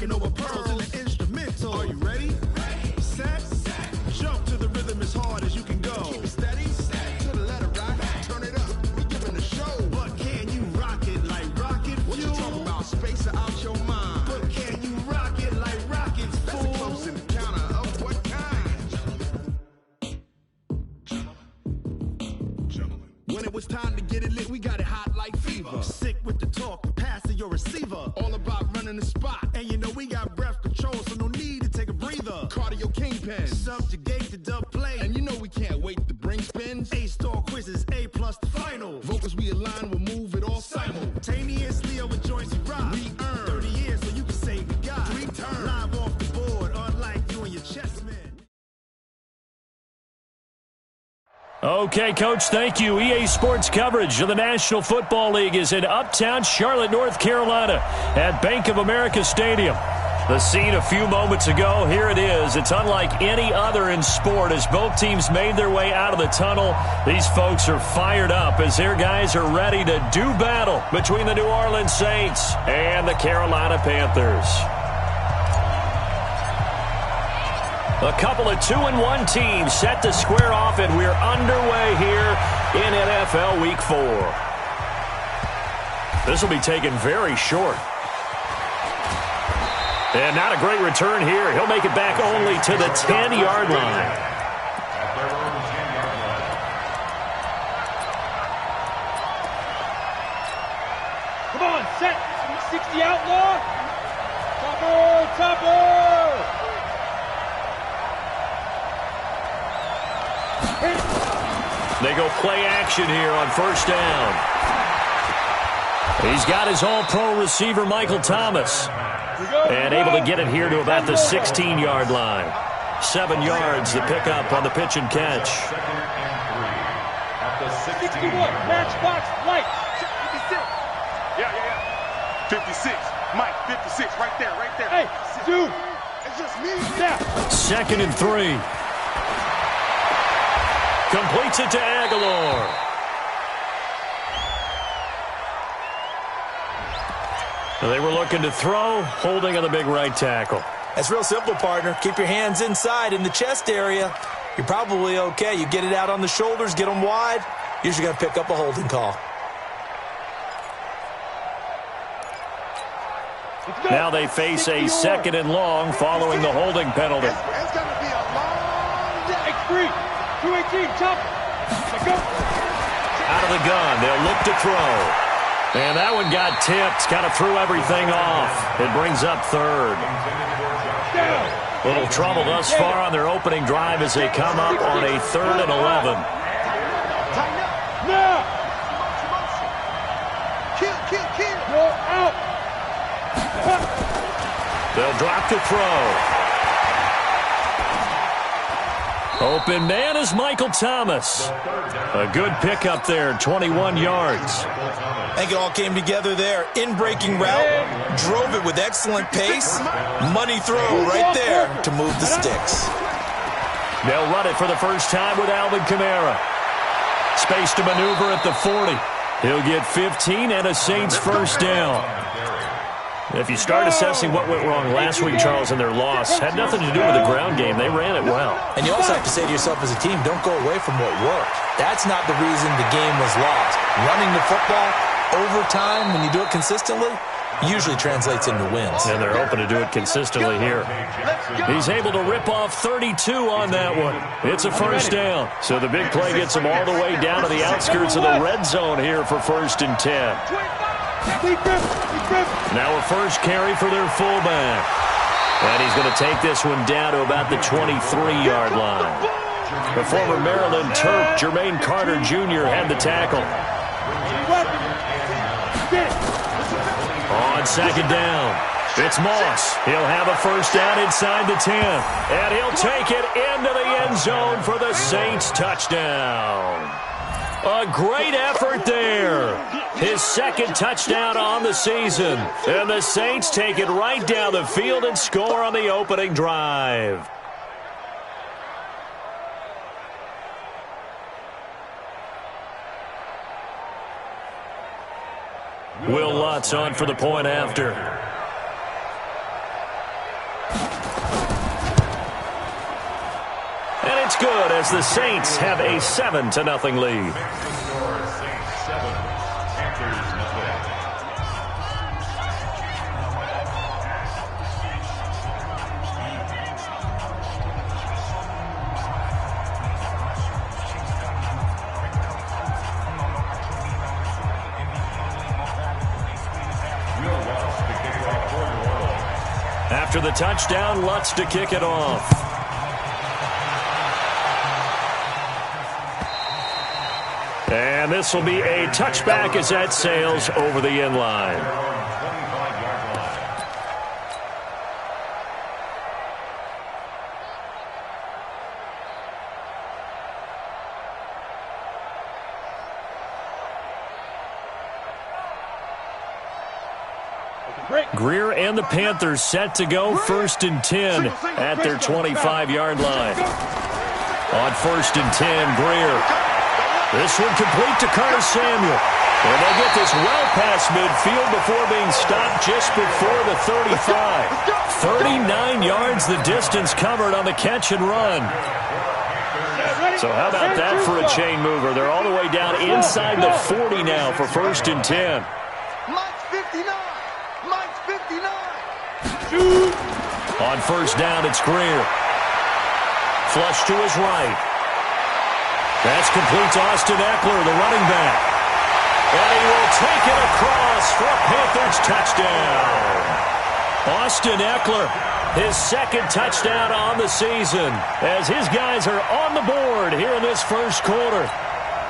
Talking over pearls in the instrumental. Are you ready? Set. Jump to the rhythm as hard as you can go. Keep it steady. To the letter right. Turn it up. We're giving a show. But can you rock it like rocket fuel? What you talking about? Space out your mind. But can you rock it like rockets, fool? That's a close encounter of what kind? Gentlemen. When it was time to get it lit, we got it hot like fever. Sick with the talk, passing your receiver. All about running the spot. And you know we got breath control, so no need to take a breather. Cardio kingpin. Subjugate the dub play. And you know we can't wait to bring spins. A-star quizzes, A+ the final. Vocals we align, we'll move it all simultaneously over joints we rock. We earn 30 years so you can say we got 3 turns. Live off the board, unlike you and your chess man. Okay, Coach, thank you. EA Sports coverage of the National Football League is in uptown Charlotte, North Carolina at Bank of America Stadium. The scene a few moments ago, here it is. It's unlike any other in sport as both teams made their way out of the tunnel. These folks are fired up as their guys are ready to do battle between the New Orleans Saints and the Carolina Panthers. A couple of 2-1 teams set to square off, and we're underway here in NFL Week 4. This will be taken very short. And not a great return here. He'll make it back only to the 10-yard line. Come on, set. 60 outlaw. Topper. They go play action here on first down. He's got his all-pro receiver, Michael Thomas. And able to get it here to about the 16-yard line. 7 yards to pick up on the pitch and catch. 61, matchbox, light. 56. Yeah. 56. Mike, 56, right there. Hey, dude. It's just me. Now. 2nd and 3. Completes it to Aguilar. They were looking to throw, holding on the big right tackle. That's real simple, partner. Keep your hands inside in the chest area. You're probably okay. You get it out on the shoulders, get them wide. Usually going to pick up a holding call. Now they face a 2nd and long following the holding penalty. It's going to be a long day. 218, chop. Go. Out of the gun, they'll look to throw. And that one got tipped, kind of threw everything off. It brings up 3rd. Little trouble thus far on their opening drive as they come up on a 3rd and 11. Now. Kill. Go out. They'll drop to throw. Open man is Michael Thomas. A good pickup there, 21 yards. I think it all came together there. In-breaking route, drove it with excellent pace. Money throw right there to move the sticks. They'll run it for the first time with Alvin Kamara. Space to maneuver at the 40. He'll get 15 and a Saints first down. If you start assessing what went wrong last week, Charles, in their loss, had nothing to do with the ground game. They ran it well. And you also have to say to yourself as a team, don't go away from what worked. That's not the reason the game was lost. Running the football over time, when you do it consistently, usually translates into wins. And they're open to do it consistently here. He's able to rip off 32 on that one. It's a first down. So the big play gets him all the way down to the outskirts of the red zone here for 1st and 10. Now a first carry for their fullback. And he's going to take this one down to about the 23-yard line. The former Maryland Terp, Jermaine Carter Jr., had the tackle. On 2nd down, it's Moss. He'll have a first down inside the 10. And he'll take it into the end zone for the Saints touchdown. A great effort there. His 2nd touchdown on the season. And the Saints take it right down the field and score on the opening drive. Will Lutz on for the point after. good as the Saints have a 7-0 lead. After the touchdown, Lutz to kick it off. And this will be a touchback as that sails over the end line. Greer and the Panthers set to go 1st and 10 at their 25-yard line. On 1st and 10, Greer. This one complete to Curtis Samuel. And they get this well past midfield before being stopped just before the 35. 39 yards the distance covered on the catch and run. So how about that for a chain mover? They're all the way down inside the 40 now for 1st and 10. On 1st down, it's Greer. Flush to his right. That's complete to Austin Eckler, the running back. And he will take it across for a Panthers touchdown. Austin Eckler, his 2nd touchdown on the season, as his guys are on the board here in this 1st quarter.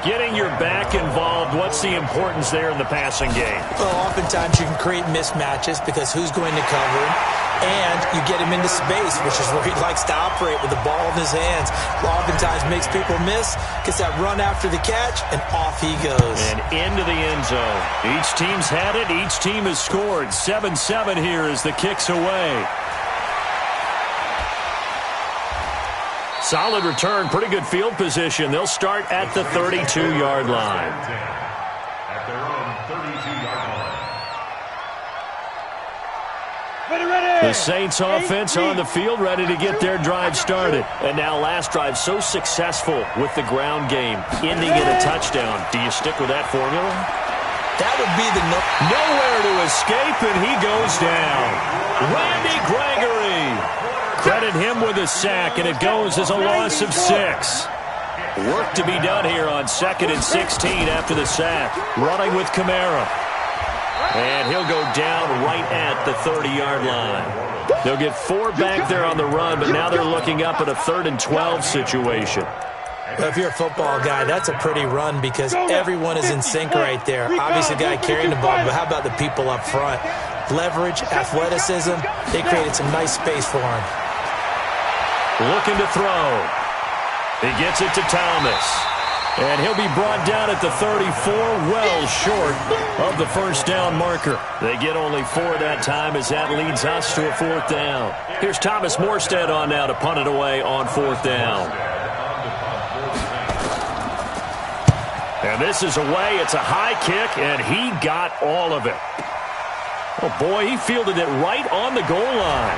Getting your back involved, what's the importance there in the passing game? Well, oftentimes you can create mismatches because who's going to cover him, and you get him into space, which is where he likes to operate with the ball in his hands. Oftentimes makes people miss, gets that run after the catch, and off he goes. And into the end zone. Each team's had it. Each team has scored. 7-7 here as the kick's away. Solid return, pretty good field position. They'll start at the 32-yard line. At their own 32-yard line. The Saints offense on the field, ready to get their drive started. And now last drive so successful with the ground game, ending in a touchdown. Do you stick with that formula? That would be the nowhere to escape, and he goes down. Randy Gregory. Credit him with a sack, and it goes as a loss of 6. Work to be done here on 2nd and 16 after the sack. Running with Kamara. And he'll go down right at the 30-yard line. They'll get 4 back there on the run, but now they're looking up at a 3rd and 12 situation. Well, if you're a football guy, that's a pretty run because everyone is in sync right there. Obviously, the guy carrying the ball, but how about the people up front? Leverage, athleticism, they created some nice space for him. Looking to throw. He gets it to Thomas. And he'll be brought down at the 34, well short of the 1st down marker. They get only 4 that time as that leads us to a 4th down. Here's Thomas Morstead on now to punt it away on 4th down. And this is away. It's a high kick, and he got all of it. Oh, boy, he fielded it right on the goal line.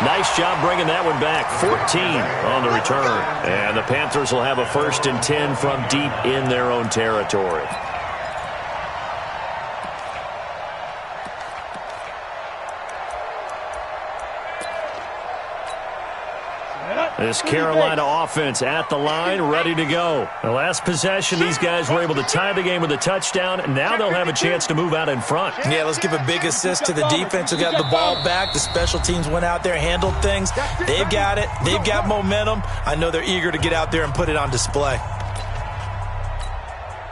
Nice job bringing that one back. 14 on the return. And the Panthers will have a 1st and 10 from deep in their own territory. This Carolina offense at the line, ready to go. The last possession, these guys were able to tie the game with a touchdown, and now they'll have a chance to move out in front. Yeah, let's give a big assist to the defense who got the ball back. The special teams went out there, handled things. They've got it. They've got momentum. I know they're eager to get out there and put it on display.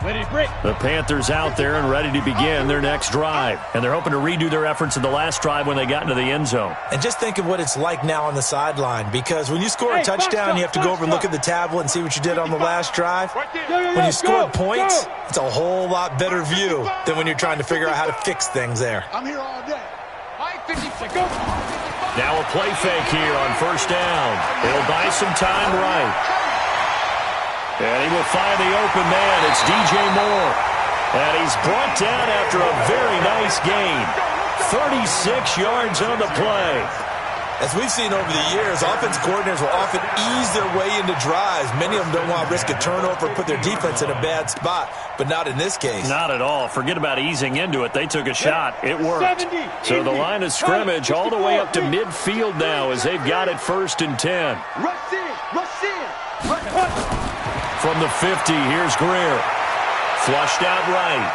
The Panthers out there and ready to begin their next drive. And they're hoping to redo their efforts in the last drive when they got into the end zone. And just think of what it's like now on the sideline. Because when you score a touchdown, you have to go over and look at the tablet and see what you did on the last drive. When you score points, it's a whole lot better view than when you're trying to figure out how to fix things there. I'm here all day. Now a play fake here on 1st down. He'll buy some time right. And he will find the open man. It's DJ Moore. And he's brought down after a very nice gain. 36 yards on the play. As we've seen over the years, offense coordinators will often ease their way into drives. Many of them don't want to risk a turnover or put their defense in a bad spot, but not in this case. Not at all. Forget about easing into it. They took a shot. It worked. So the line of scrimmage all the way up to midfield now as they've got it 1st and 10. Rush in, rush in, rush. From the 50, here's Greer. Flushed out right.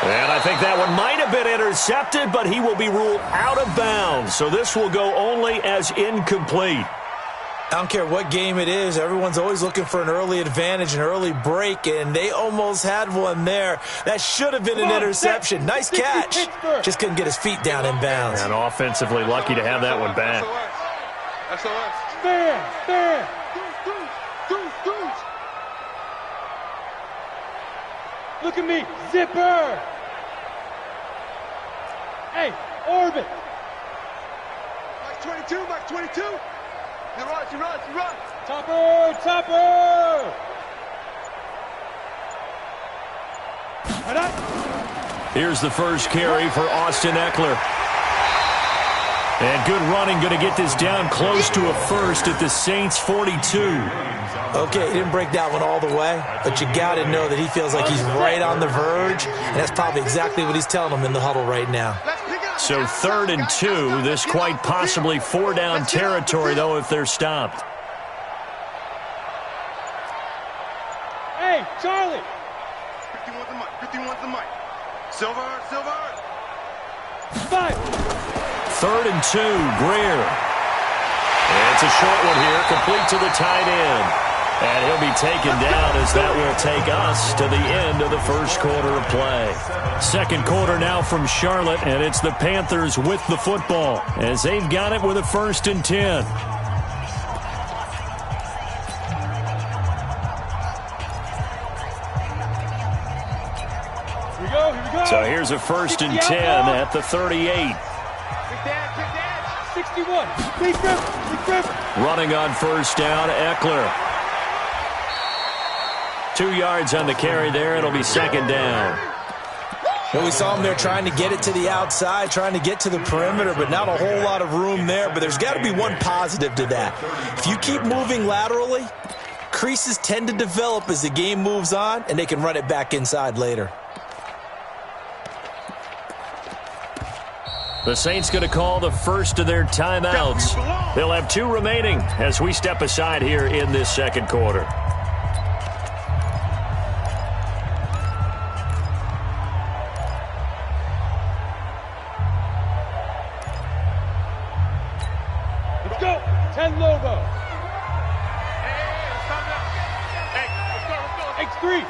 And I think that one might have been intercepted, but he will be ruled out of bounds. So this will go only as incomplete. I don't care what game it is. Everyone's always looking for an early advantage, an early break, and they almost had one there. That should have been an interception. Nice catch. Just couldn't get his feet down in bounds. And offensively lucky to have that one back. That's all right. Fair. Look at me, zipper. Hey, orbit. Mike 22, Mike 22. You run. Topper. Here's the first carry for Austin Eckler. And good running, going to get this down close to a first at the Saints' 42. Okay, he didn't break that one all the way, but you got to know that he feels like he's right on the verge, and that's probably exactly what he's telling them in the huddle right now. So 3rd and 2, this quite possibly 4-down territory, though, if they're stopped. Hey, Charlie. 51's the mic. Silver. 5. 3rd and 2, Greer. And it's a short one here, complete to the tight end. And he'll be taken down as that will take us to the end of the first quarter of play. Second quarter now from Charlotte, and it's the Panthers with the football as they've got it with a 1st and 10. Here we go. So here's a 1st and 10 at the 38. 61. Please grip. Running on 1st down, Eckler. 2 yards on the carry there. It'll be 2nd down. Well, we saw him there trying to get it to the outside, trying to get to the perimeter, but not a whole lot of room there. But there's got to be one positive to that. If you keep moving laterally, creases tend to develop as the game moves on, and they can run it back inside later. The Saints going to call the first of their timeouts. They'll have 2 remaining as we step aside here in this second quarter. Let's go. 10 Lobo. X3.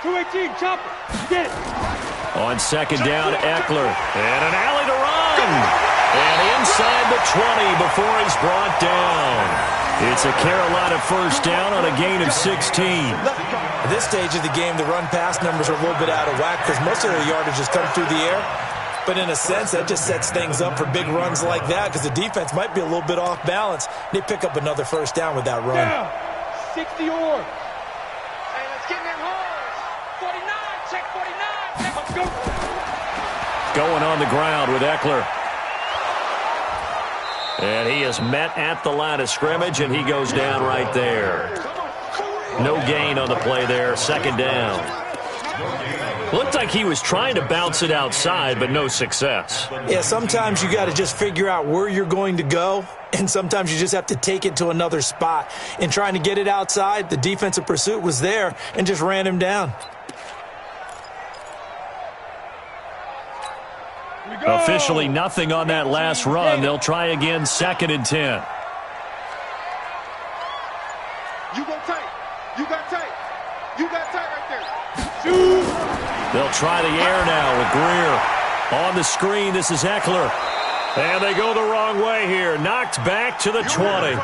218. Chopper. Get it. On 2nd down, Eckler. And an alley to run. And inside the 20 before he's brought down. It's a Carolina 1st down on a gain of 16. At this stage of the game, the run-pass numbers are a little bit out of whack because most of their yardage has come through the air. But in a sense, that just sets things up for big runs like that because the defense might be a little bit off balance. They pick up another 1st down with that run. Down. 60 orbs. Hey, let's get in them holes. 49, check 49. Let's go. Going on the ground with Eckler. And he is met at the line of scrimmage, and he goes down right there. No gain on the play there, 2nd down. Looked like he was trying to bounce it outside, but no success. Yeah, sometimes you got to just figure out where you're going to go, and sometimes you just have to take it to another spot. In trying to get it outside, the defensive pursuit was there and just ran him down. Officially nothing on that last run. They'll try again, 2nd and 10. You got tight right there. They'll try the air now with Greer. On the screen, this is Eckler. And they go the wrong way here. Knocked back to the 20.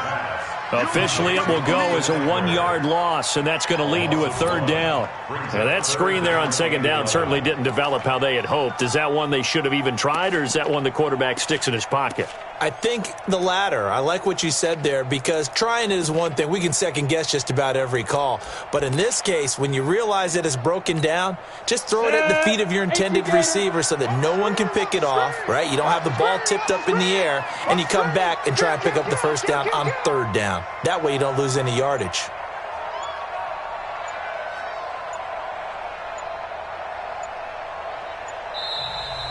Officially, it will go as a 1-yard loss, and that's going to lead to a 3rd down. Now, that screen there on 2nd down certainly didn't develop how they had hoped. Is that one they should have even tried, or is that one the quarterback sticks in his pocket? I think the latter. I like what you said there, because trying it is one thing. We can second guess just about every call. But in this case, when you realize that it's broken down, just throw it at the feet of your intended receiver so that no one can pick it off, right? You don't have the ball tipped up in the air, and you come back and try and pick up the first down on third down. That way you don't lose any yardage.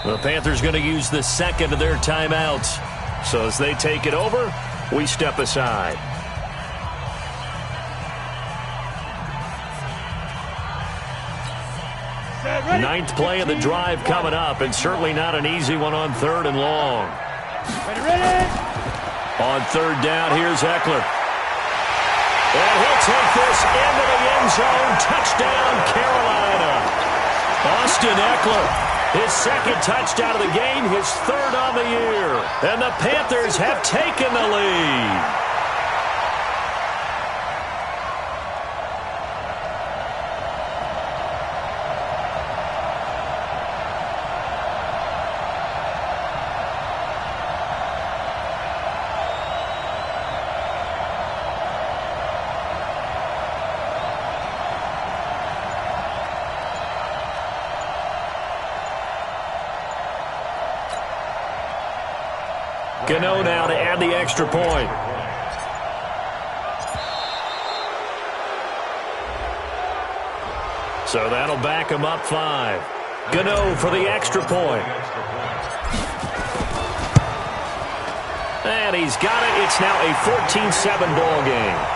The Panthers going to use the second of their timeouts. So as they take it over, we step aside. Ninth play of the drive coming up, and certainly not an easy one on third and long. Ready. On third down, here's Eckler. And he'll take this into the end zone. Touchdown, Carolina. Austin Eckler. His second touchdown of the game, his third on the year. And the Panthers have taken the lead. Gano now to add the extra point. So that'll back him up 5. Gano for the extra point. And he's got it. It's now a 14-7 ball game.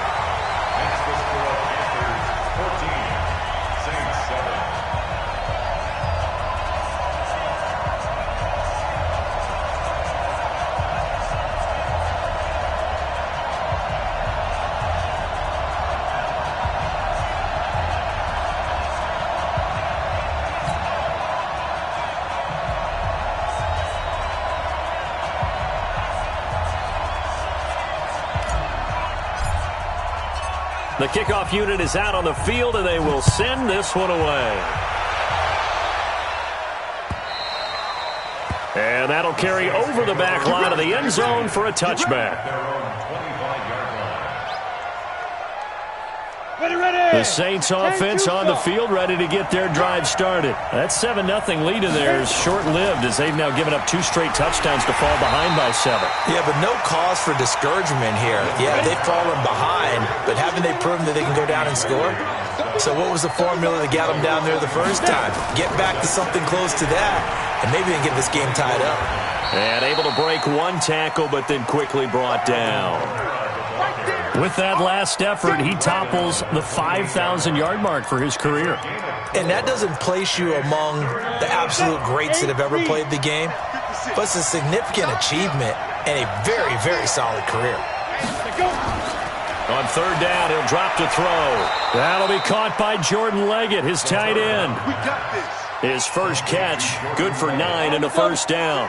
The kickoff unit is out on the field, and they will send this one away. And that'll carry over the back line of the end zone for a touchback. The Saints offense on the field, ready to get their drive started. That 7-0 lead in there is short-lived, as they've now given up 2 straight touchdowns to fall behind by 7. Yeah, but no cause for discouragement here. Yeah, they've fallen behind, but haven't they proven that they can go down and score? So what was the formula that got them down there the first time? Get back to something close to that, and maybe they can get this game tied up. And able to break one tackle, but then quickly brought down. With that last effort, he topples the 5,000-yard mark for his career. And that doesn't place you among the absolute greats that have ever played the game, but it's a significant achievement and a very, very solid career. On third down, he'll drop to throw. That'll be caught by Jordan Leggett, his tight end. His first catch, good for 9 and a first down.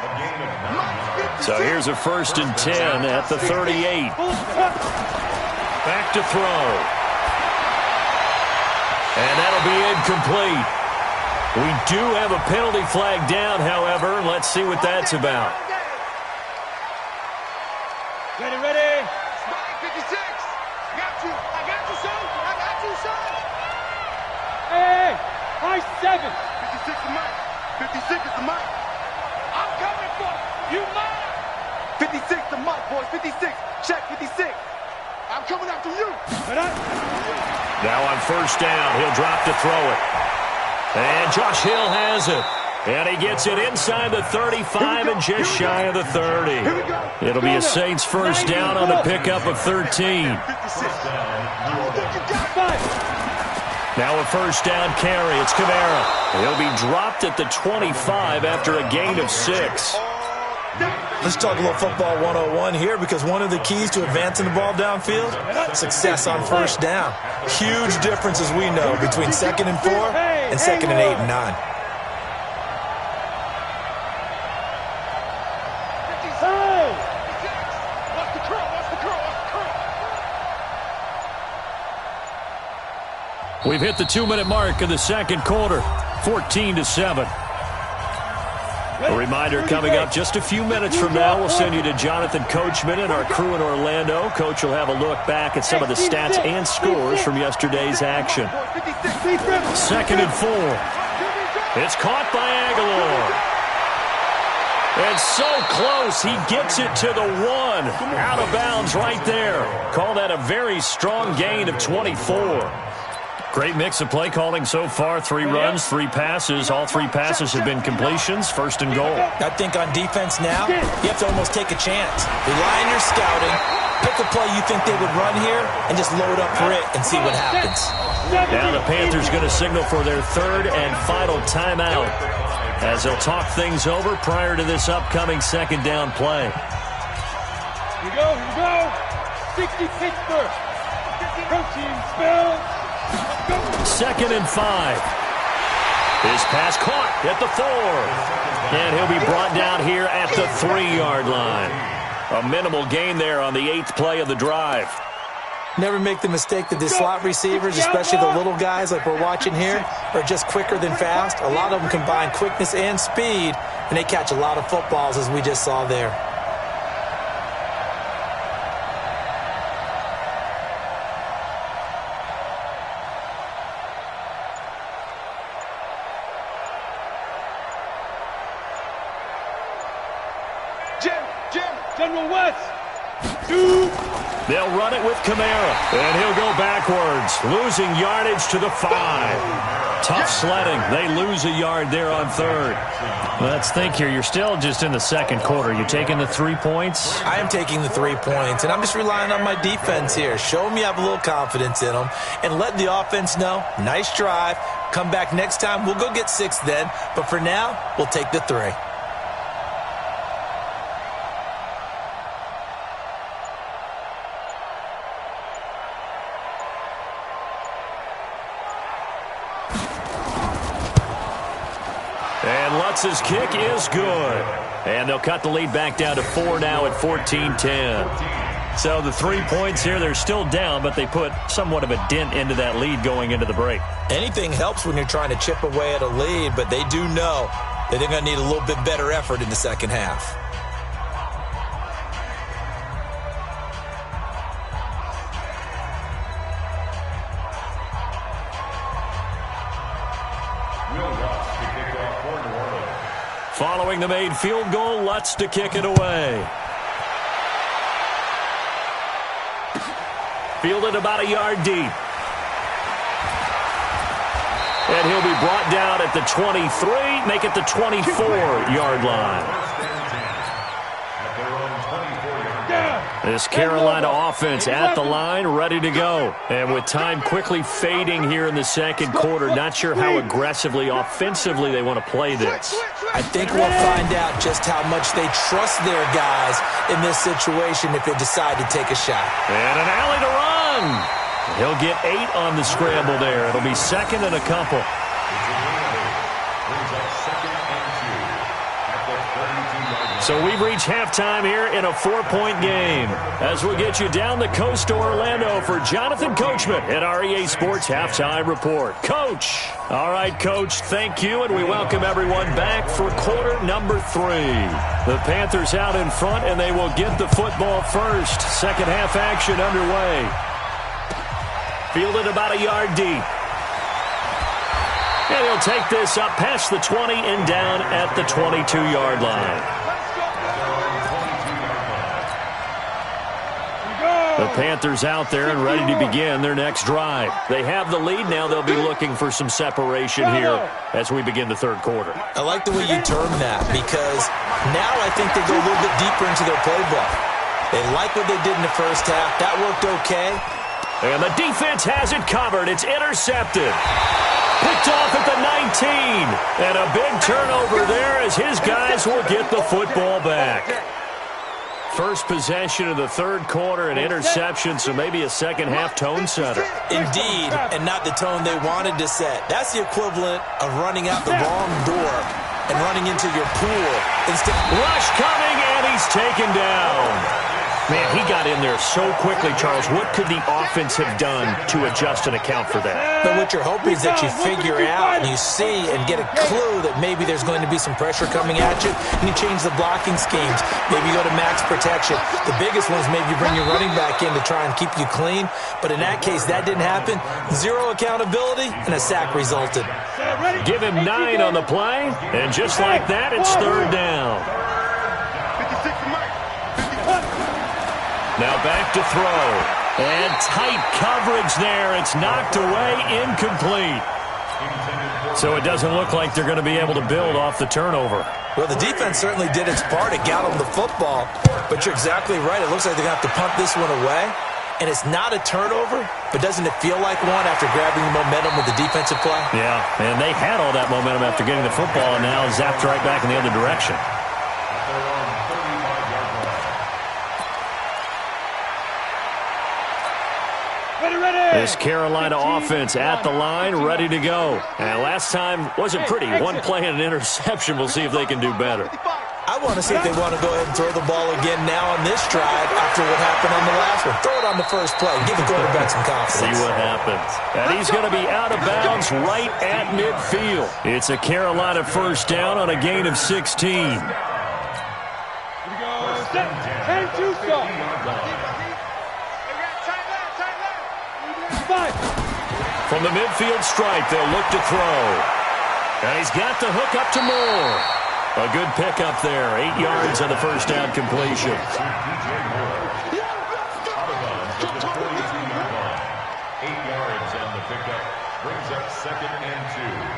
So here's a 1st and 10 at the 38. Back to throw. And that'll be incomplete. We do have a penalty flag down, however. Let's see what that's about. Ready. 56. Got you. I got you, son. I got you, son. Hey, high 7. 56 is mine. 56 is the mic. I'm coming for you, mine. 56 the mic, boys. 56. Check 56. I'm coming after you. Now on first down, he'll drop to throw it. And Josh Hill has it. And he gets it inside the 35 and just shy of the 30. It'll be a Saints first down on the pickup of 13. Now a first down carry. It's Kamara. He'll be dropped at the 25 after a gain of 6. Let's talk a little football 101 here, because one of the keys to advancing the ball downfield, success on first down. Huge difference, as we know, between 2nd and 4 and 2nd and 8 and 9. We've hit the 2-minute mark of the second quarter, 14-7. A reminder coming up just a few minutes from now, we'll send you to Jonathan Coachman and our crew in Orlando. Coach will have a look back at some of the stats and scores from yesterday's action. 2nd and 4. It's caught by Aguilar. It's so close. He gets it to the 1. Out of bounds right there. Call that a very strong gain of 24. Great mix of play calling so far. 3 runs, 3 passes. All 3 passes have been completions. 1st and goal. I think on defense now, you have to almost take a chance. Rely on your scouting. Pick a play you think they would run here and just load up for it and see what happens. Now the Panthers going to signal for their 3rd and final timeout as they'll talk things over prior to this upcoming 2nd down play. Here we go. 60 Pittsburgh. Protein spell. 2nd and 5. His pass caught at the 4. And he'll be brought down here at the 3-yard line. A minimal gain there on the 8th play of the drive. Never make the mistake that the slot receivers, especially the little guys like we're watching here, are just quicker than fast. A lot of them combine quickness and speed, and they catch a lot of footballs, as we just saw there. General West. 2. They'll run it with Kamara, and he'll go backwards, losing yardage to the 5. Tough sledding. They lose a yard there on 3rd. Let's think here. You're still just in the 2nd quarter. You taking the 3 points? I am taking the 3 points, and I'm just relying on my defense here. Show me I have a little confidence in them, and let the offense know, nice drive. Come back next time. We'll go get 6 then, but for now, we'll take the 3. And Lutz's kick is good. And they'll cut the lead back down to 4 now at 14-10. So the 3 points here, they're still down, but they put somewhat of a dent into that lead going into the break. Anything helps when you're trying to chip away at a lead, but they do know that they're going to need a little bit better effort in the 2nd half. Following the made field goal, Lutz to kick it away. Fielded about a yard deep. And he'll be brought down at the 23, make it the 24-yard line. This Carolina offense at the line, ready to go. And with time quickly fading here in the 2nd quarter, not sure how aggressively, offensively they want to play this. I think we'll find out just how much they trust their guys in this situation if they decide to take a shot. And an alley to run. He'll get 8 on the scramble there. It'll be 2nd and a couple. So we've reached halftime here in a 4-point game. As we'll get you down the coast to Orlando for Jonathan Coachman at our EA Sports Halftime Report. Coach. All right, Coach, thank you, and we welcome everyone back for quarter number 3. The Panthers out in front, and they will get the football first. 2nd half action underway. Fielded about a yard deep. And he'll take this up past the 20 and down at the 22-yard line. The Panthers out there and ready to begin their next drive. They have the lead now. They'll be looking for some separation here as we begin the 3rd quarter. I like the way you term that because now I think they go a little bit deeper into their playbook. They like what they did in the 1st half. That worked okay. And the defense has it covered. It's intercepted. Picked off at the 19. And a big turnover there as his guys will get the football back. First possession of the 3rd quarter, an interception, so maybe a 2nd half tone setter. Indeed, and not the tone they wanted to set. That's the equivalent of running out the wrong door and running into your pool. Rush coming, and he's taken down. Man, he got in there so quickly, Charles. What could the offense have done to adjust and account for that? But what you're hoping is that you figure out and you see and get a clue that maybe there's going to be some pressure coming at you, and you change the blocking schemes. Maybe you go to max protection. The biggest one is maybe you bring your running back in to try and keep you clean. But in that case, that didn't happen. Zero accountability, and a sack resulted. Give him 9 on the play, and just like that, it's third down. Now back to throw. And tight coverage there. It's knocked away, incomplete. So it doesn't look like they're going to be able to build off the turnover. Well, the defense certainly did its part. It got them the football. But you're exactly right. It looks like they're going to have to punt this one away. And it's not a turnover, but doesn't it feel like one after grabbing the momentum with the defensive play? Yeah, and they had all that momentum after getting the football and now zapped right back in the other direction. This Carolina offense at the line, ready to go. And last time wasn't pretty. One play and an interception. We'll see if they can do better. I want to see if they want to go ahead and throw the ball again now on this drive after what happened on the last one. Throw it on the first play. Give the quarterback some confidence. See what happens. And he's going to be out of bounds right at midfield. It's a Carolina first down on a gain of 16. Here we go. 10-2 stop. From the midfield stripe, they'll look to throw. And he's got the hook up to Moore. A good pickup there. 8 yards on the first down completion. 8 yards on the pickup. Brings up 2nd and 2.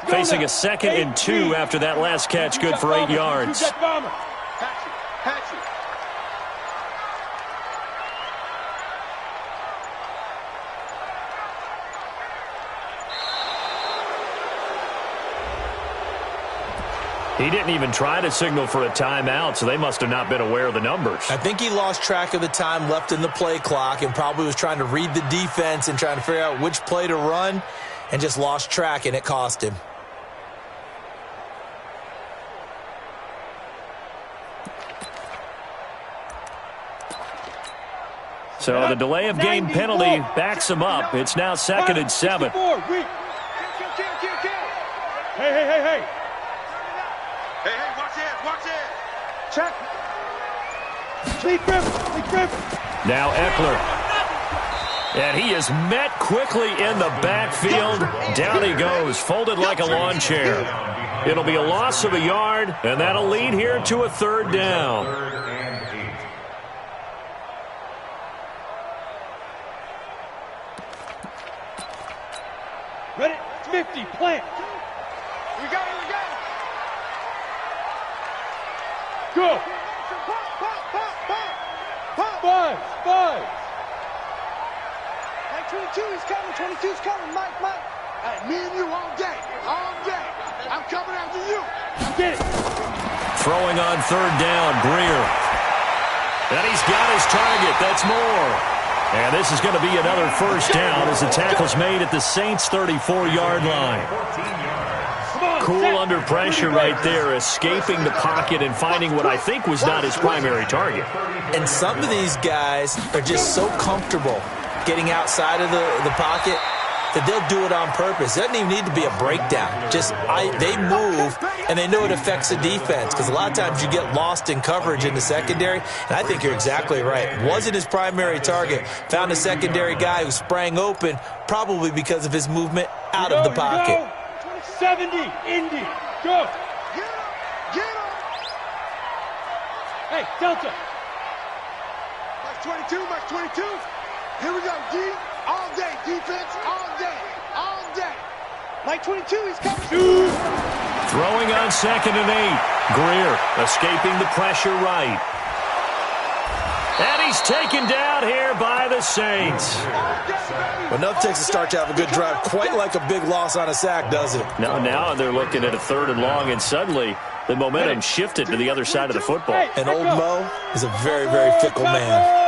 Facing a 2nd and 2 after that last catch, good for 8 yards. He didn't even try to signal for a timeout, so they must have not been aware of the numbers. I think he lost track of the time left in the play clock and probably was trying to read the defense and trying to figure out which play to run and just lost track, and it cost him. So the delay of game penalty backs him up. It's now 2nd and 7. Hey. Hey, watch it. Check. Lead grip. Now Eckler. And he is met quickly in the backfield. Down he goes, folded like a lawn chair. It'll be a loss of a yard, and that'll lead here to a third down. Ready? 50, plant. We go. Go. Five. 22, he's coming. 22's coming. Mike. Hey, me and you all day. I'm coming after you. Get it. Throwing on third down, Greer. And he's got his target. That's Moore. And this is going to be another first down as the tackle's made at the Saints' 34-yard line. Cool under pressure right there, escaping the pocket and finding what I think was not his primary target. And some of these guys are just so comfortable getting outside of the pocket that they'll do it on purpose. It doesn't even need to be a breakdown. They move, and they know it affects the defense because a lot of times you get lost in coverage in the secondary, and I think you're exactly right. Wasn't his primary target. Found a secondary guy who sprang open, probably because of his movement out of the pocket. 70, Indy, go. Get him. Hey, Delta. Max 22. Here we go, D. All day, defense, all day. Mike 22, he's coming. Throwing on 2nd and 8. Greer escaping the pressure right. And he's taken down here by the Saints. Well, nothing takes a start to have a good drive quite like a big loss on a sack, does it? Now they're looking at a 3rd and long, and suddenly the momentum shifted to the other side of the football. And old Mo is a very, very fickle man.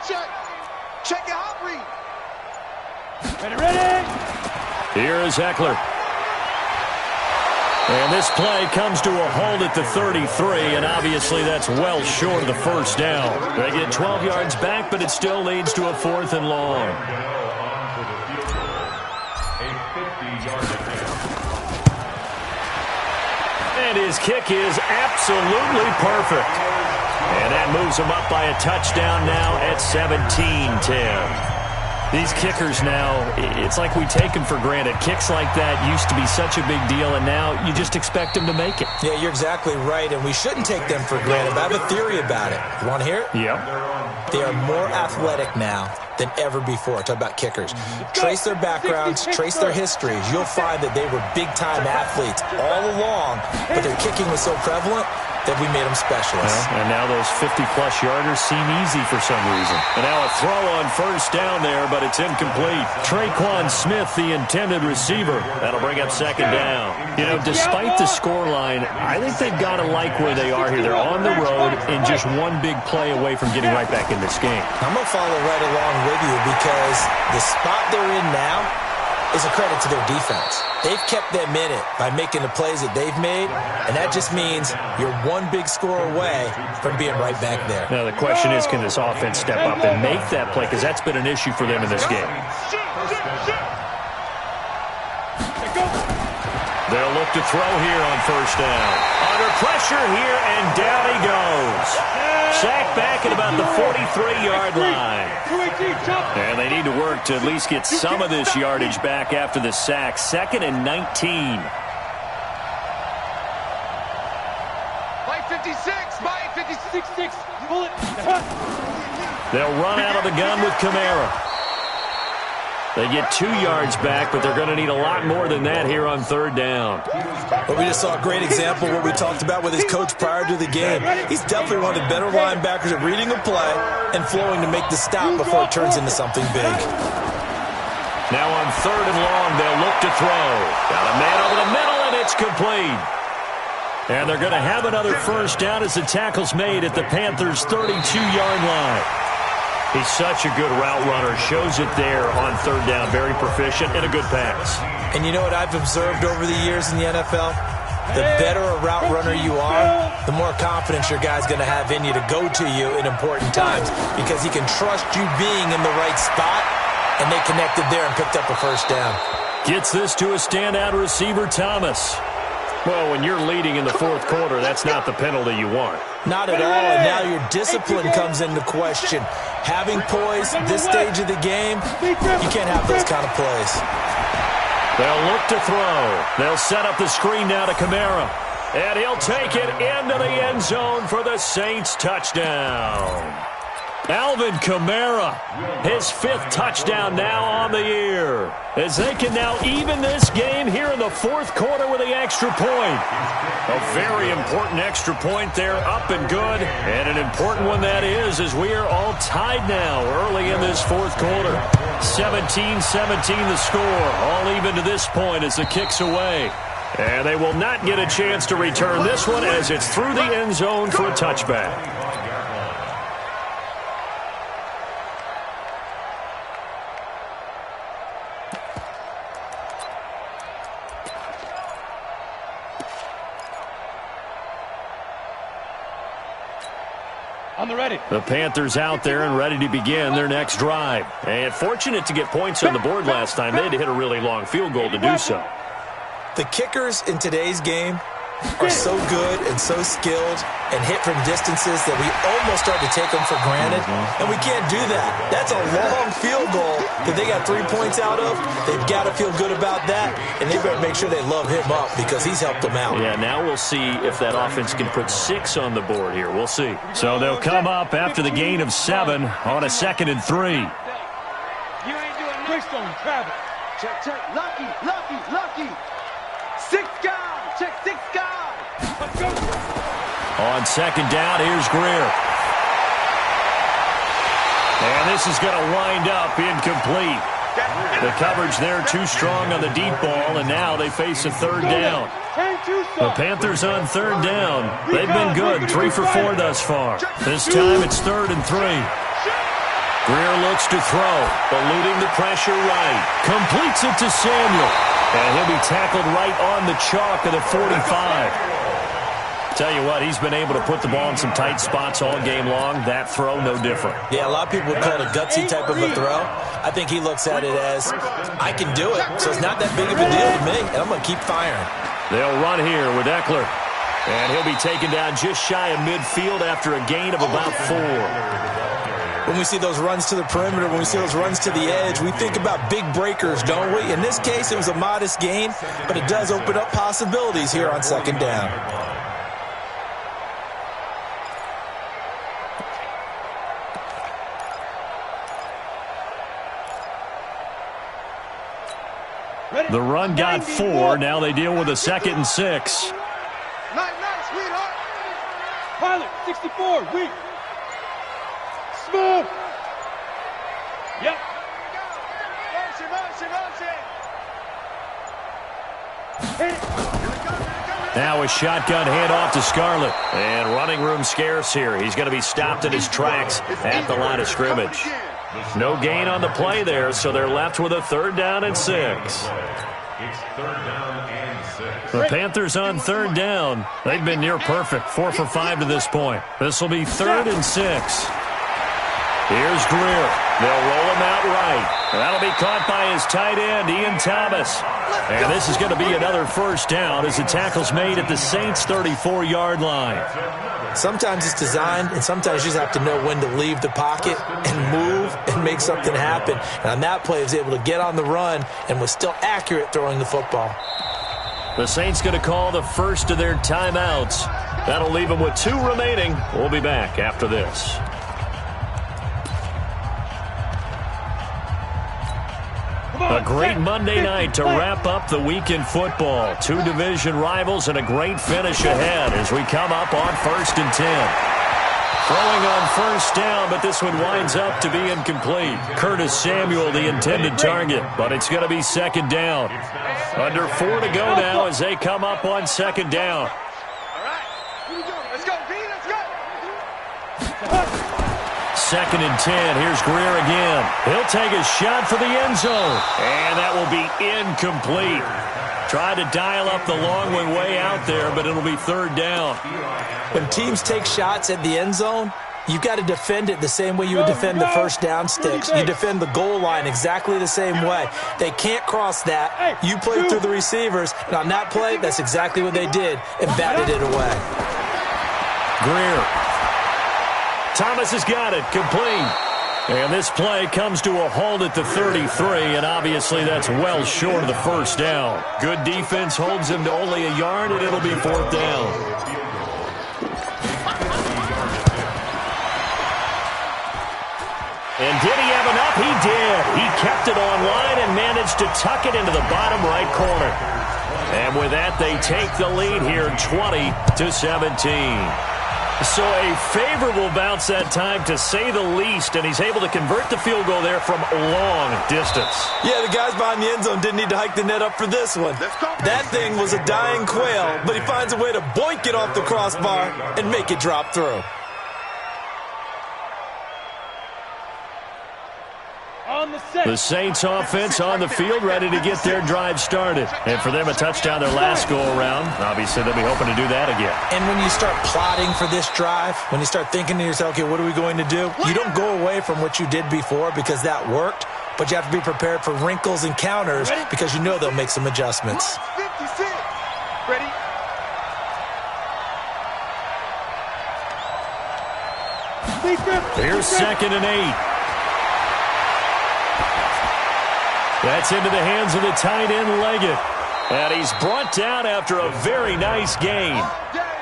Check. Check your hot read. Ready. Here is Eckler. And this play comes to a halt at the 33, and obviously that's well short of the first down. They get 12 yards back, but it still leads to a 4th and long. And his kick is absolutely perfect. And that moves him up by a touchdown now at 17-10. These kickers now, it's like we take them for granted. Kicks like that used to be such a big deal, and now you just expect them to make it. Yeah, you're exactly right, and we shouldn't take them for granted. But I have a theory about it. You want to hear it? Yep. They are more athletic now than ever before. Talk about kickers. Trace their backgrounds, trace their histories. You'll find that they were big-time athletes all along, but their kicking was so prevalent that we made them specialists. And now those 50-plus yarders seem easy for some reason. And now a throw on first down there, but it's incomplete. Traquan Smith, the intended receiver. That'll bring up 2nd down. You know, despite the scoreline, I think they've got to like where they are here. They're on the road and just one big play away from getting right back in this game. I'm going to follow right along with you because the spot they're in now is a credit to their defense. They've kept them in it by making the plays that they've made, and that just means you're one big score away from being right back there. Now, the question is, can this offense step up and make that play? Because that's been an issue for them in this game. They'll look to throw here on first down. Under pressure here, and down he goes. Sacked back at about the 43-yard line. And they need to work to at least get some of this yardage back after the sack. 2nd and 19. Mike 56. Mike 56. Pull it. They'll run out of the gun with Kamara. They get 2 yards back, but they're going to need a lot more than that here on 3rd down. But we just saw a great example of what we talked about with his coach prior to the game. He's definitely one of the better linebackers at reading a play and flowing to make the stop before it turns into something big. Now on 3rd and long, they'll look to throw. Got a man over the middle, and it's complete. And they're going to have another first down as the tackle's made at the Panthers' 32-yard line. He's such a good route runner. Shows it there on 3rd down. Very proficient and a good pass. And you know what I've observed over the years in the NFL? The better a route runner you are, the more confidence your guy's going to have in you to go to you in important times because he can trust you being in the right spot, and they connected there and picked up a first down. Gets this to a standout receiver, Thomas. Well, when you're leading in the 4th quarter, that's not the penalty you want. Not at all, and now your discipline comes into question. Having poise this stage of the game, you can't have those kind of plays. They'll look to throw. They'll set up the screen now to Kamara. And he'll take it into the end zone for the Saints touchdown. Alvin Kamara, his 5th touchdown now on the year, as they can now even this game here in the 4th quarter with the extra point. A very important extra point there, up and good, and an important one that is, as we are all tied now early in this 4th quarter. 17-17 the score, all even to this point as the kick's away. And they will not get a chance to return this one as it's through the end zone for a touchback. On the ready. The Panthers out there and ready to begin their next drive. And fortunate to get points on the board last time. They had to hit a really long field goal to do so. The kickers in today's game are so good and so skilled and hit from distances that we almost start to take them for granted. And we can't do that. That's a long field goal that they got 3 points out of. They've got to feel good about that, and they better make sure they love him up because he's helped them out. Yeah, now we'll see if that offense can put 6 on the board here. We'll see. So they'll come up after the gain of 7 on a 2nd and 3. You ain't doing Greystone, travel. Check. Lucky. Six guys. Check 6 guys. Let's go. On second down, here's Greer. And this is going to wind up incomplete. The coverage there too strong on the deep ball, and now they face a third down. The Panthers on third down. They've been good, 3 for 4 thus far. This time it's 3rd and 3. Greer looks to throw, eluding the pressure right. Completes it to Samuel. And he'll be tackled right on the chalk of the 45. Tell you what, he's been able to put the ball in some tight spots all game long. That throw, no different. Yeah, a lot of people would call it a gutsy type of a throw. I think he looks at it as, I can do it, so it's not that big of a deal to me, and I'm going to keep firing. They'll run here with Eckler. And he'll be taken down just shy of midfield after a gain of about 4. When we see those runs to the perimeter, when we see those runs to the edge, we think about big breakers, don't we? In this case, it was a modest gain, but it does open up possibilities here on second down. The run got 4. Now they deal with a 2nd and 6. Nice, sweetheart. Pilot, 64, weak. Smooth. Yep. Motion. Now a shotgun handoff to Scarlett. And running room scarce here. He's going to be stopped in his tracks at the line of scrimmage. No gain on the play there, so they're left with a 3rd down and 6. It's 3rd down and 6. The Panthers on 3rd down. They've been near perfect, 4 for 5 to this point. This will be 3rd and 6. Here's Greer. They'll roll him out right. That'll be caught by his tight end, Ian Thomas. And this is going to be another 1st down as the tackle's made at the Saints' 34-yard line. Sometimes it's designed, and sometimes you just have to know when to leave the pocket and move and make something happen. And on that play, he was able to get on the run and was still accurate throwing the football. The Saints going to call the first of their timeouts. That'll leave them with 2 remaining. We'll be back after this. A great Monday night to wrap up the week in football. 2 division rivals and a great finish ahead as we come up on 1st and 10. Throwing on 1st down, but this one winds up to be incomplete. Curtis Samuel, the intended target, but it's going to be 2nd down. Under 4 to go now as they come up on 2nd down. All right. Here we go. Let's go, B. Let's go. 2nd and 10. Here's Greer again. He'll take a shot for the end zone. And that will be incomplete. Tried to dial up the long one way out there, but it'll be 3rd down. When teams take shots at the end zone, you've got to defend it the same way you would defend the 1st down sticks. You defend the goal line exactly the same way. They can't cross that. You play through the receivers, and on that play, that's exactly what they did and batted it away. Greer. Thomas has got it, complete. And this play comes to a halt at the 33, and obviously that's well short of the 1st down. Good defense holds him to only a yard, and it'll be 4th down. And did he have enough? He did. He kept it online and managed to tuck it into the bottom right corner. And with that, they take the lead here, 20-17. So a favorable bounce that time, to say the least, and he's able to convert the field goal there from long distance. Yeah, the guys behind the end zone didn't need to hike the net up for this one. That thing was a dying quail, but he finds a way to boink it off the crossbar and make it drop through. The Saints offense on the field, ready to get their drive started. And for them, a touchdown their last go-around. Obviously, they'll be hoping to do that again. And when you start plotting for this drive, when you start thinking to yourself, okay, what are we going to do? You don't go away from what you did before because that worked, but you have to be prepared for wrinkles and counters because you know they'll make some adjustments. 56. Ready? Here's 2nd and 8. That's into the hands of the tight end, Leggett. And he's brought down after a very nice gain.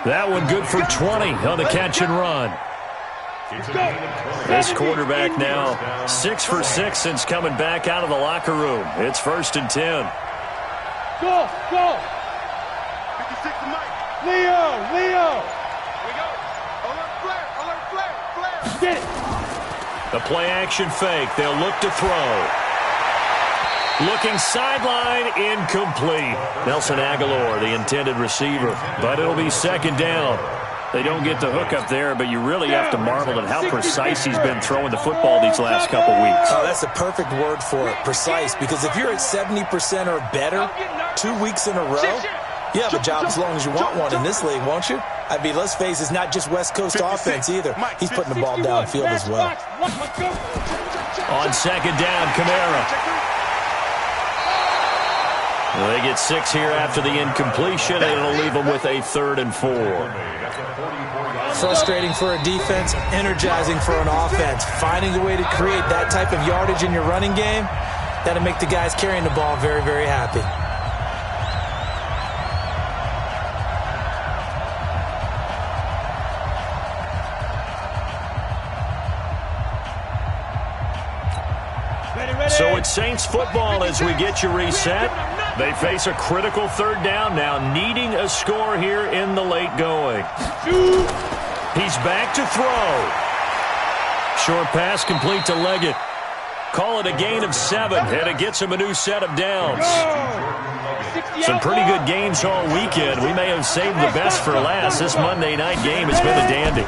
That one good for 20 on the catch and run. This quarterback now 6 for 6 since coming back out of the locker room. It's 1st and 10. Go, go. Leo! Here we go. Alert flare! Alert flare! Flare! Get it! The play action fake. They'll look to throw. Looking sideline, incomplete. Nelson Aguilar, the intended receiver. But it'll be second down. They don't get the hook up there, but you really have to marvel at how precise he's been throwing the football these last couple weeks. Oh, that's a perfect word for it, precise, because if you're at 70% or better 2 weeks in a row, you have a job as long as you want one in this league, won't you? I mean, let's face it, it's not just West Coast offense either. He's putting the ball downfield as well. On second down, Kamara. They get 6 here after the incompletion, and it'll leave them with a 3rd and 4. Frustrating for a defense, energizing for an offense. Finding a way to create that type of yardage in your running game, that'll make the guys carrying the ball very, very happy. So it's Saints football as we get you reset. They face a critical 3rd down now, needing a score here in the late going. He's back to throw. Short pass complete to Leggett. Call it a gain of 7, and it gets him a new set of downs. Some pretty good games all weekend. We may have saved the best for last. This Monday night game has been a dandy.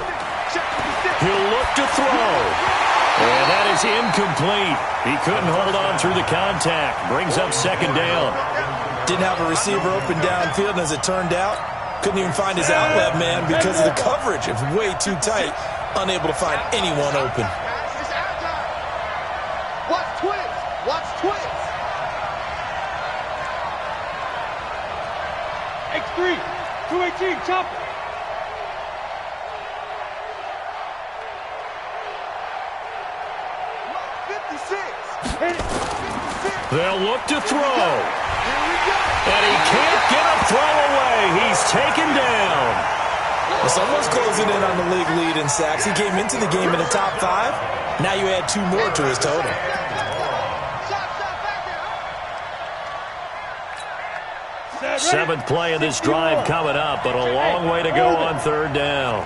He'll look to throw. And that is incomplete. He couldn't hold on through the contact. Brings up second down. Didn't have a receiver open downfield, and as it turned out, couldn't even find his outlet man because of the coverage. It's way too tight. Unable to find anyone open. Watch twins! Watch twins! X3, 218, chopper. They'll look to throw. And he can't get a throw away. He's taken down. It's almost closing in on the league lead in sacks. He came into the game in the top 5. Now you add 2 more to his total. Seventh play of this drive coming up, but a long way to go on 3rd down.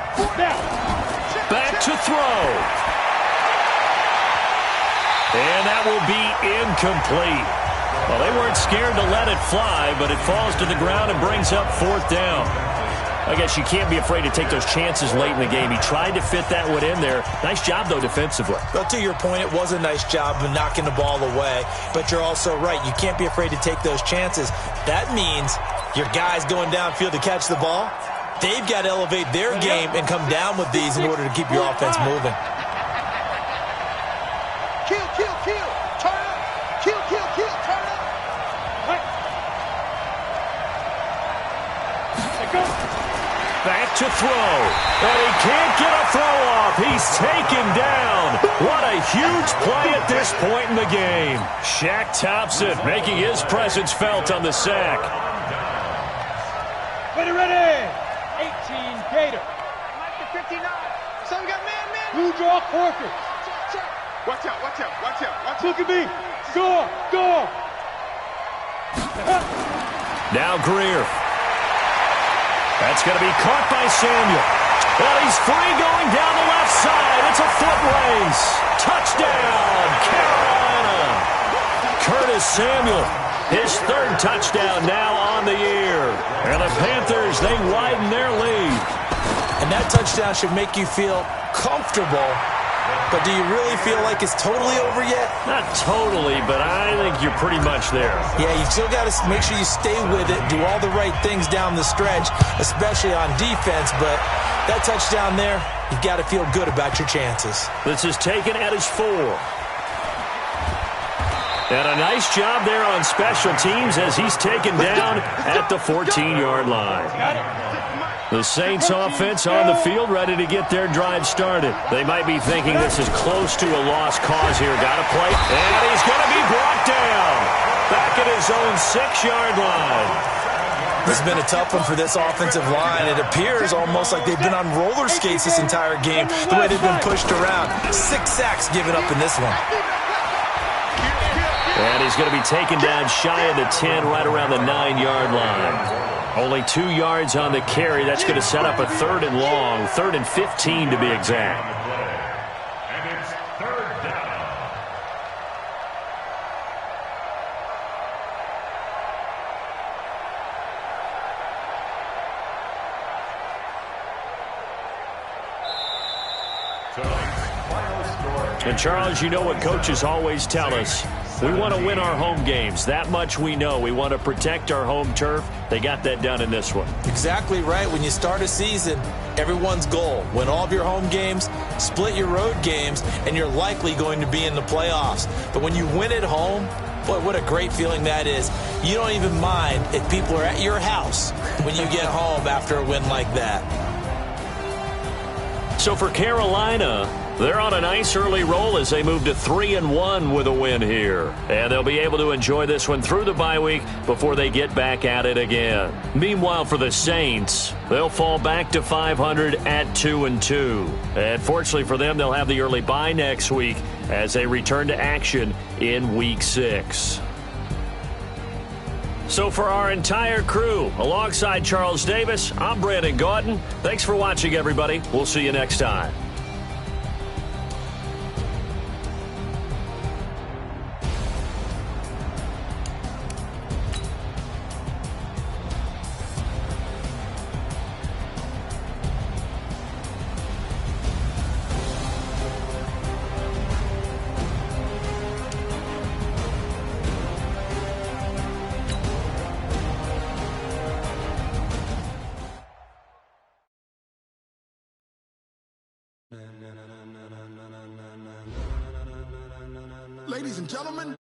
Back to throw. And that will be incomplete. Well, they weren't scared to let it fly, but it falls to the ground and brings up 4th down. I guess you can't be afraid to take those chances late in the game. He tried to fit that one in there. Nice job, though, defensively. Well, to your point, it was a nice job of knocking the ball away, but you're also right. You can't be afraid to take those chances. That means your guys going downfield to catch the ball, they've got to elevate their game and come down with these in order to keep your offense moving. Kill, kill, kill! Turn up! Kill, kill, kill! Turn up! Back to throw. And he can't get a throw off. He's taken down. What a huge play at this point in the game. Shaq Thompson making his presence felt on the sack. Ready, ready! 18, Gator. Mike to 59. Some got man. Blue draw, Corker. Watch out, watch out, watch out, watch out. Look at me. Score, score. Now Greer. That's going to be caught by Samuel. Well, he's free going down the left side. It's a foot race. Touchdown, Carolina. Curtis Samuel, his 3rd touchdown now on the year. And the Panthers, they widen their lead. And that touchdown should make you feel comfortable. But do you really feel like it's totally over yet? Not totally, but I think you're pretty much there. Yeah, you still got to make sure you stay with it, do all the right things down the stretch, especially on defense. But that touchdown there, you've got to feel good about your chances. This is taken at his 4. And a nice job there on special teams as he's taken down at the 14-yard line. The Saints offense on the field ready to get their drive started. They might be thinking this is close to a lost cause here. Got to play. And he's going to be brought down. Back at his own 6-yard line. This has been a tough one for this offensive line. It appears almost like they've been on roller skates this entire game, the way they've been pushed around. 6 sacks given up in this one. And he's going to be taken down shy of the 10, right around the 9-yard line. Only 2 yards on the carry. That's going to set up a 3rd and long, 3rd and 15 to be exact. And it's 3rd down. And, Charles, you know what coaches always tell us. We want to win our home games. That much we know. We want to protect our home turf. They got that done in this one. Exactly right. When you start a season, everyone's goal, win all of your home games, split your road games, and you're likely going to be in the playoffs. But when you win at home, boy, what a great feeling that is. You don't even mind if people are at your house when you get home after a win like that. So for Carolina, they're on a nice early roll as they move to 3-1 with a win here. And they'll be able to enjoy this one through the bye week before they get back at it again. Meanwhile, for the Saints, they'll fall back to 500 at 2-2. And fortunately for them, they'll have the early bye next week as they return to action in Week 6. So for our entire crew, alongside Charles Davis, I'm Brandon Gaudin. Thanks for watching, everybody. We'll see you next time. Ladies and gentlemen.